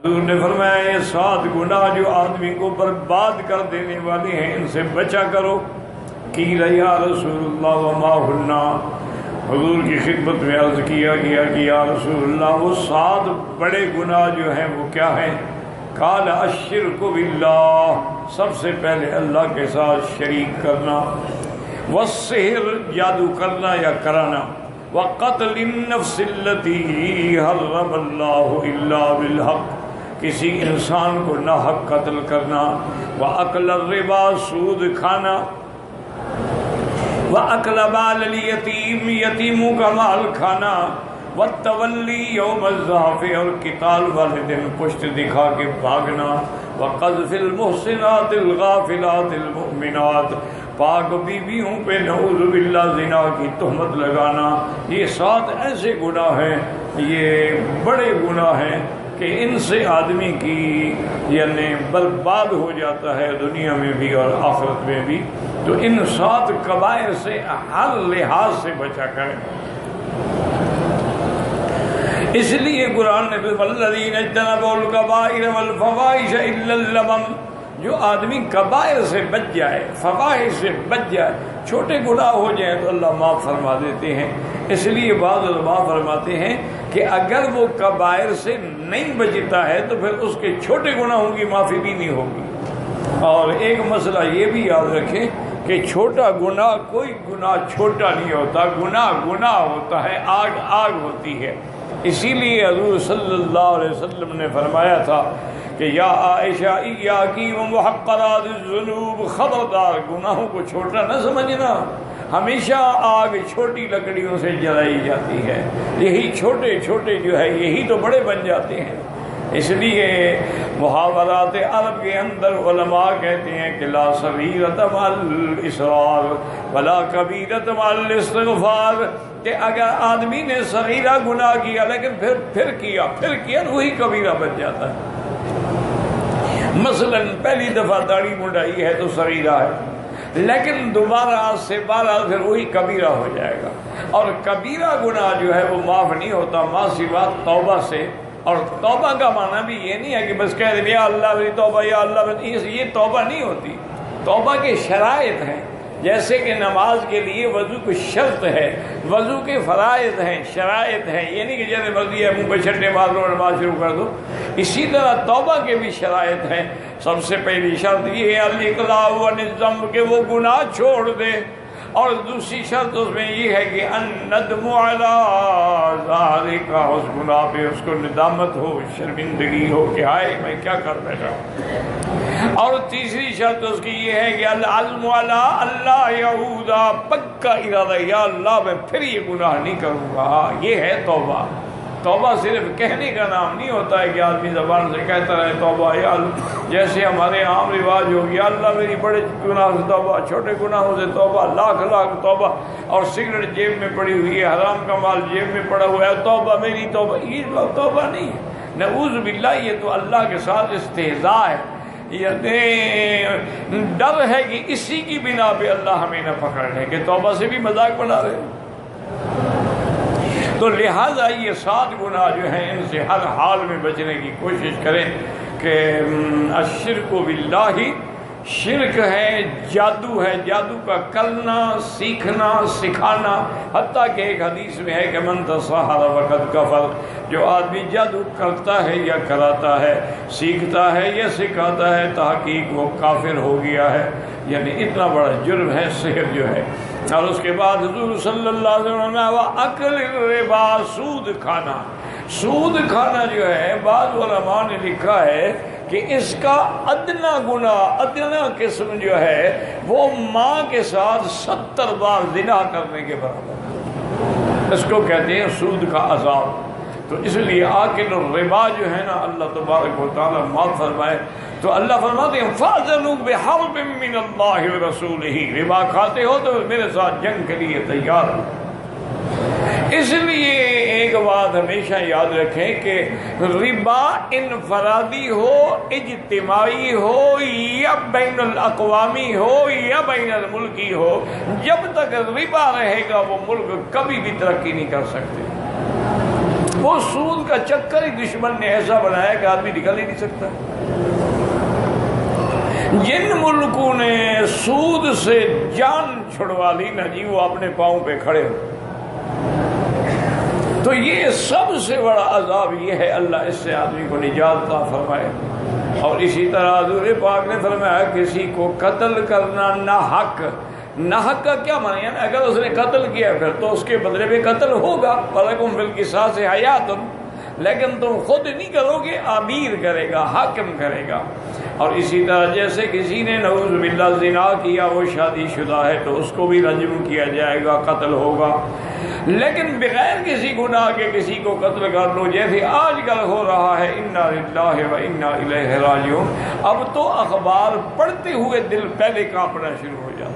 حضور نے فرمایا یہ 7 گناہ جو آدمی کو برباد کر دینے والے ہیں ان سے بچا کرو. قیل یا رسول اللہ وما ہن، حضور کی خدمت میں عرض کیا گیا کہ یا رسول اللہ وہ 7 بڑے گناہ جو ہیں وہ کیا ہیں؟ قال الشرک باللہ، سب سے پہلے اللہ کے ساتھ شریک کرنا، والسحر، جادو کرنا یا کرانا، وقتل النفس التي حرم اللہ الا بالحق، کسی انسان کو ناحق قتل کرنا، واکل الربا، سود کھانا، واکل مال الیتیم، یتیموں کا مال کھانا، والتولی یوم الزحف، اور قتال والے دن پشت دکھا کے بھاگنا، وقذف المحصنات الغافلات المؤمنات، پاک بیویوں پہ نعوذ باللہ زنا کی تہمت لگانا. یہ 7 ایسے گناہ ہیں، یہ بڑے گناہ ہیں کہ ان سے آدمی کی یعنی برباد ہو جاتا ہے دنیا میں بھی اور آخرت میں بھی. تو ان 7 کبائر سے ہر لحاظ سے بچا کریں. اس لیے قرآن نے والذین اجتنبوا الکبائر والفواحش الا اللمم، جو آدمی کبائر سے بچ جائے، فواحش سے بچ جائے، چھوٹے گناہ ہو جائیں تو اللہ معاف فرما دیتے ہیں. اس لیے بعض علماء فرماتے ہیں کہ اگر وہ کبائر سے نہیں بچتا ہے تو پھر اس کے چھوٹے گناہوں کی معافی بھی نہیں ہوگی. اور ایک مسئلہ یہ بھی یاد رکھیں کہ چھوٹا گناہ، کوئی گناہ چھوٹا نہیں ہوتا، گناہ گناہ ہوتا ہے، آگ آگ ہوتی ہے. اسی لیے حضور صلی اللہ علیہ وسلم نے فرمایا تھا کہ یا عائشہ ایاکی ومحقرات الذنوب، خبردار گناہوں کو چھوٹا نہ سمجھنا، ہمیشہ آگ چھوٹی لکڑیوں سے جلائی جاتی ہے، یہی چھوٹے چھوٹے جو ہے یہی تو بڑے بن جاتے ہیں. اس لیے محاورات عرب کے اندر علماء کہتے ہیں کہ لا صغیرۃ مع الاصرار ولا کبیرۃ مع الاستغفار، کہ اگر آدمی نے صغیرہ گناہ کیا لیکن پھر کیا تو وہی کبیرہ بن جاتا ہے. مثلا پہلی دفعہ داڑھی منڈائی ہے تو صغیرہ ہے، لیکن دوبارہ آج سے 12 پھر وہی کبیرہ ہو جائے گا. اور کبیرہ گناہ جو ہے وہ معاف نہیں ہوتا ماں سوا توبہ سے. اور توبہ کا معنی بھی یہ نہیں ہے کہ بس کہہ دیں یا اللہ میری توبہ، یا اللہ میری، یہ توبہ نہیں ہوتی. توبہ کے شرائط ہیں، جیسے کہ نماز کے لیے وضو کی شرط ہے، وضو کے فرائض ہیں، شرائط ہیں. یہ نہیں کہ جیسے مرضی ہے منہ پہ چھٹے مار لو نماز شروع کر دو. اسی طرح توبہ کے بھی شرائط ہیں. سب سے پہلی شرط یہ ہے الاقلاع عن الذنب، کہ وہ گناہ چھوڑ دے. اور دوسری شرط اس میں یہ ہے کہ الندم علی ذالک، اس گناہ پہ اس کو ندامت ہو، شرمندگی ہو کہ ہائے میں کیا کر بیٹھا. اور تیسری شرط اس کی یہ ہے کہ العزم علی اللہ یعود، پکا ارادہ یا اللہ میں پھر یہ گناہ نہیں کروں گا. یہ ہے توبہ. توبہ صرف کہنے کا نام نہیں ہوتا ہے کہ آدمی زبان سے کہتا رہے توبہ یا اللہ، جیسے ہمارے عام رواج ہو گیا اللہ میری بڑے گناہ سے توبہ، چھوٹے گناہوں سے توبہ، لاکھ لاکھ توبہ. اور سگریٹ جیب میں پڑی ہوئی ہے، حرام کا مال جیب میں پڑا ہوا ہے، توبہ میری توبہ. یہ توبہ نہیں ہے، نعوذ باللہ. یہ تو اللہ کے ساتھ استہزاء ہے. یہ ڈر ہے کہ اسی کی بنا پہ اللہ ہمیں نہ پکڑ لے کہ توبہ سے بھی مذاق بنا رہے. تو لہٰذا یہ 7 گناہ جو ہیں ان سے ہر حال میں بچنے کی کوشش کریں. کہ الشرک باللہ، شرک ہے، جادو ہے، جادو کا کرنا، سیکھنا، سکھانا. حتیٰ کہ ایک حدیث میں ہے کہ من تسحر فقد کفر، جو آدمی جادو کرتا ہے یا کراتا ہے، سیکھتا ہے یا سکھاتا ہے، تحقیق وہ کافر ہو گیا ہے. یعنی اتنا بڑا جرم ہے سحر جو ہے. اور اس کے بعد حضور صلی اللہ علیہ وسلم نے اکل الربا، سود کھانا. سود کھانا جو ہے بعض علماء نے لکھا ہے کہ اس کا ادنا گناہ، ادنا قسم جو ہے وہ ماں کے ساتھ 70 بار زنا کرنے کے برابر. اس کو کہتے ہیں سود کا عذاب. تو اس لیے آکل الربا جو ہے نا، اللہ تبارک و تعالیٰ معاف فرمائے. تو اللہ فرماتے ہیں فَأْذَنُوا بِحَرْبٍ مِّنَ اللَّهِ وَرَسُولِهِ، ربا کھاتے ہو تو میرے ساتھ جنگ کے لیے تیار ہو. اس لیے ایک بات ہمیشہ یاد رکھیں کہ ربا انفرادی ہو، اجتماعی ہو، یا بین الاقوامی ہو، یا بین الملکی ہو، جب تک ربا رہے گا وہ ملک کبھی بھی ترقی نہیں کر سکتے. وہ سود کا چکر ہی دشمن نے ایسا بنایا کہ آدمی نکل ہی نہیں سکتا۔ جن ملکوں نے سود سے جان چھڑوا لی نا جی، وہ اپنے پاؤں پہ کھڑے ہو۔ تو یہ سب سے بڑا عذاب یہ ہے، اللہ اس سے آدمی کو نجات عطا فرمائے۔ اور اسی طرح حضور پاک نے فرمایا کسی کو قتل کرنا ناحق، ناحق کا کیا معنی ہے؟ اگر اس نے قتل کیا پھر تو اس کے بدلے میں قتل ہوگا، وَلَكُمْ فِي الْقِصَاصِ حَيَاةٌ، لیکن تم خود نہیں کرو گے، امیر کرے گا، حاکم کرے گا۔ اور اسی طرح جیسے کسی نے نعوذ باللہ زنا کیا، وہ شادی شدہ ہے تو اس کو بھی رجم کیا جائے گا، قتل ہوگا۔ لیکن بغیر کسی گناہ کے کسی کو قتل کر لو، جیسے آج کل ہو رہا ہے، انا للہ و انا الیہ راجعون، اب تو اخبار پڑھتے ہوئے دل پہلے کانپنا شروع ہو جاتا ہے،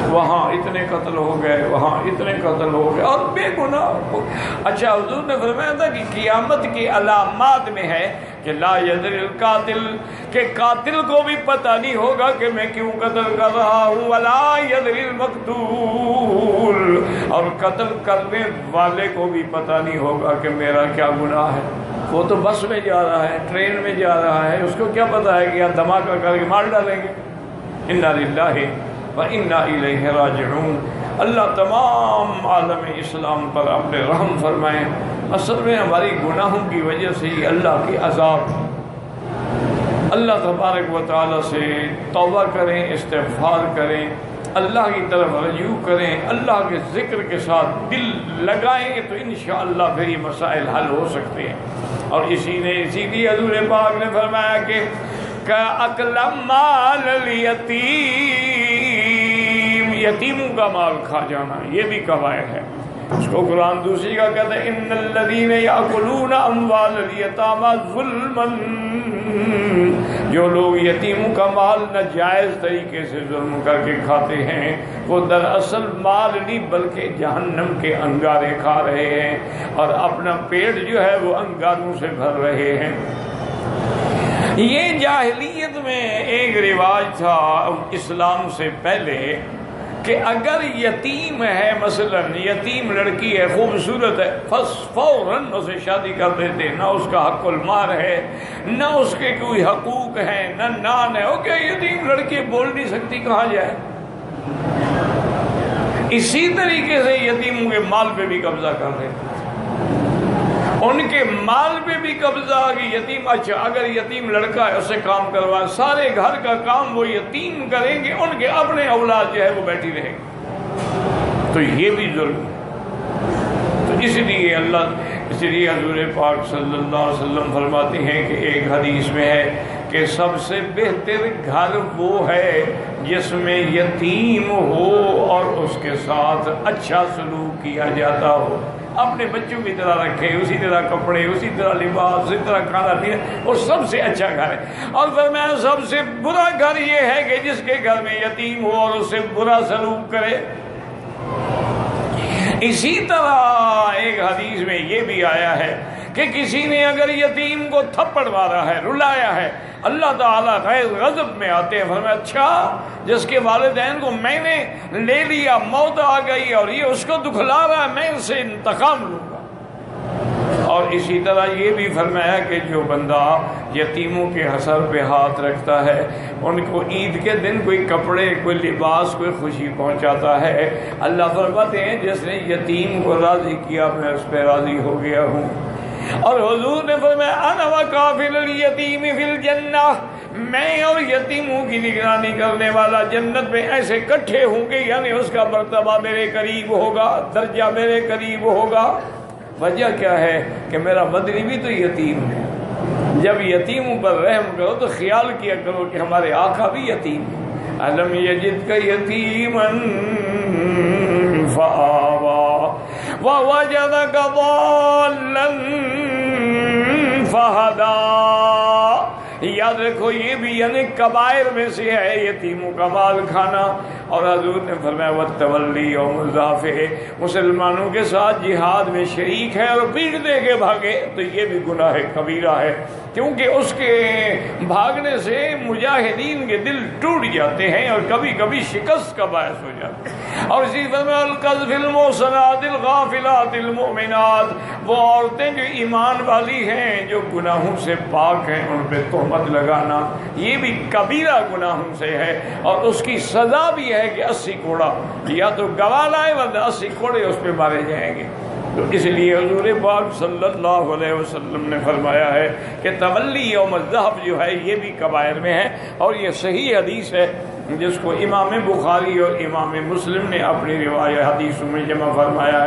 وہاں اتنے قتل ہو گئے، وہاں اتنے قتل ہو گئے، اور بے گناہ۔ اچھا حضور نے فرمایا تھا کہ قیامت کی علامات میں ہے کہ لا یدری القاتل، کہ قاتل کو بھی پتہ نہیں ہوگا کہ میں کیوں قتل کر رہا ہوں، ولا یدری المقتول، اور قتل کرنے والے کو بھی پتہ نہیں ہوگا کہ میرا کیا گناہ ہے۔ وہ تو بس میں جا رہا ہے، ٹرین میں جا رہا ہے، اس کو کیا پتہ ہے کہ یہاں دھماکہ کر کے مار ڈالیں گے۔ انا للہ وَإِنَّا إِلَيْهِ رَاجِعُونَ۔ اللہ تمام عالم اسلام پر اپنے رحم فرمائیں۔ اصل میں ہماری گناہوں کی وجہ سے ہی اللہ کی عذاب۔ اللہ تبارک و تعالیٰ سے توبہ کریں، استغفار کریں، اللہ کی طرف رجوع کریں، اللہ کے ذکر کے ساتھ دل لگائیں گے تو انشاءاللہ پھر یہ مسائل حل ہو سکتے ہیں۔ اور اسی لیے حضور پاک نے فرمایا کہ اکل مال الیتیم، یتیموں کا مال کھا جانا یہ بھی کبائر ہے۔ اس کو قرآن دوسری کا کہتا ہے ان الذین یاکلون اموال الیتامی ظلما، جو لوگ یتیموں کا مال ناجائز طریقے سے ظلم کر کے کھاتے ہیں، وہ دراصل مال نہیں بلکہ جہنم کے انگارے کھا رہے ہیں، اور اپنا پیٹ جو ہے وہ انگاروں سے بھر رہے ہیں۔ یہ جاہلیت میں ایک رواج تھا اسلام سے پہلے کہ اگر یتیم ہے، مثلا یتیم لڑکی ہے، خوبصورت ہے، فوراً اسے شادی کر دیتے، نہ اس کا حق المال ہے، نہ اس کے کوئی حقوق ہیں، نہ نان ہے، اوکے یتیم لڑکی بول نہیں سکتی، کہاں جائے۔ اسی طریقے سے یتیموں کے مال پہ بھی قبضہ کر رہے، ان کے مال پہ بھی قبضہ کہ یتیم، اچھا اگر یتیم لڑکا ہے اسے کام کروا، سارے گھر کا کام وہ یتیم کریں گے، ان کے اپنے اولاد جو ہے وہ بیٹھی رہے گی، تو یہ بھی ظلم ہے۔ تو اس لیے حضور پاک صلی اللہ علیہ وسلم فرماتے ہیں کہ ایک حدیث میں ہے کہ سب سے بہتر گھر وہ ہے جس میں یتیم ہو اور اس کے ساتھ اچھا سلوک کیا جاتا ہو، اپنے بچوں کی طرح رکھے، اسی طرح کپڑے، اسی طرح لباس، اسی طرح کھانا پینا، اور سب سے اچھا گھر ہے۔ اور فرمایا سب سے برا گھر یہ ہے کہ جس کے گھر میں یتیم ہو اور اس سے برا سلوک کرے۔ اسی طرح ایک حدیث میں یہ بھی آیا ہے کہ کسی نے اگر یتیم کو تھپڑ مارا ہے، رلایا ہے، اللہ تعالیٰ غیر غضب میں آتے ہیں، فرمایا اچھا جس کے والدین کو میں نے لے لیا، موت آ گئی اور یہ اس کو دکھلا رہا ہے، میں اس سے انتقام لوں گا۔ اور اسی طرح یہ بھی فرمایا کہ جو بندہ یتیموں کے حسر پہ ہاتھ رکھتا ہے، ان کو عید کے دن کوئی کپڑے، کوئی لباس، کوئی خوشی پہنچاتا ہے، اللہ فرماتے ہیں جس نے یتیم کو راضی کیا میں اس پہ راضی ہو گیا ہوں۔ اور حضور نے فرمایا انا وکافل الیتیم فی الجنہ، میں اور یتیموں کی نگرانی کرنے والا جنت میں ایسے اکٹھے ہوں گے، یعنی اس کا مرتبہ میرے قریب ہوگا، درجہ میرے قریب ہوگا۔ وجہ کیا ہے کہ میرا مدنی بھی تو یتیم ہے۔ جب یتیموں پر رحم کرو تو خیال کیا کرو کہ ہمارے آقا بھی یتیم ہے۔ الم یجدک یتیما فآویٰ ووجدک ضالا فہدیٰ۔ یاد رکھو یہ بھی یعنی کبائر میں سے ہے یتیموں کا مال کھانا۔ اور حضور نے فرمایا وَالتَّوَلِّي يَوْمَ الزَّحْفِ، مسلمانوں کے ساتھ جہاد میں شریک ہے اور پیٹ دے کے بھاگے تو یہ بھی گناہ کبیرہ ہے، کیونکہ اس کے بھاگنے سے مجاہدین کے دل ٹوٹ جاتے ہیں اور کبھی کبھی شکست کا باعث ہو جاتا ہے۔ اور اسی طرح القذف المحصنات الغافلات المؤمنات، وہ عورتیں جو ایمان والی ہیں، جو گناہوں سے پاک ہیں، ان پہ تہمت لگانا یہ بھی کبیرہ گناہوں سے ہے، اور اس کی سزا بھی ہے کہ 80 کوڑا، یا تو گواہ لائے ورنہ 80 کوڑے اس پہ مارے جائیں گے۔ تو اس لیے حضور پاک صلی اللہ علیہ وسلم نے فرمایا ہے کہ تولی یوم الزحف جو ہے یہ بھی کبائر میں ہے، اور یہ صحیح حدیث ہے جس کو امام بخاری اور امام مسلم نے اپنی روایت حدیثوں میں جمع فرمایا ہے۔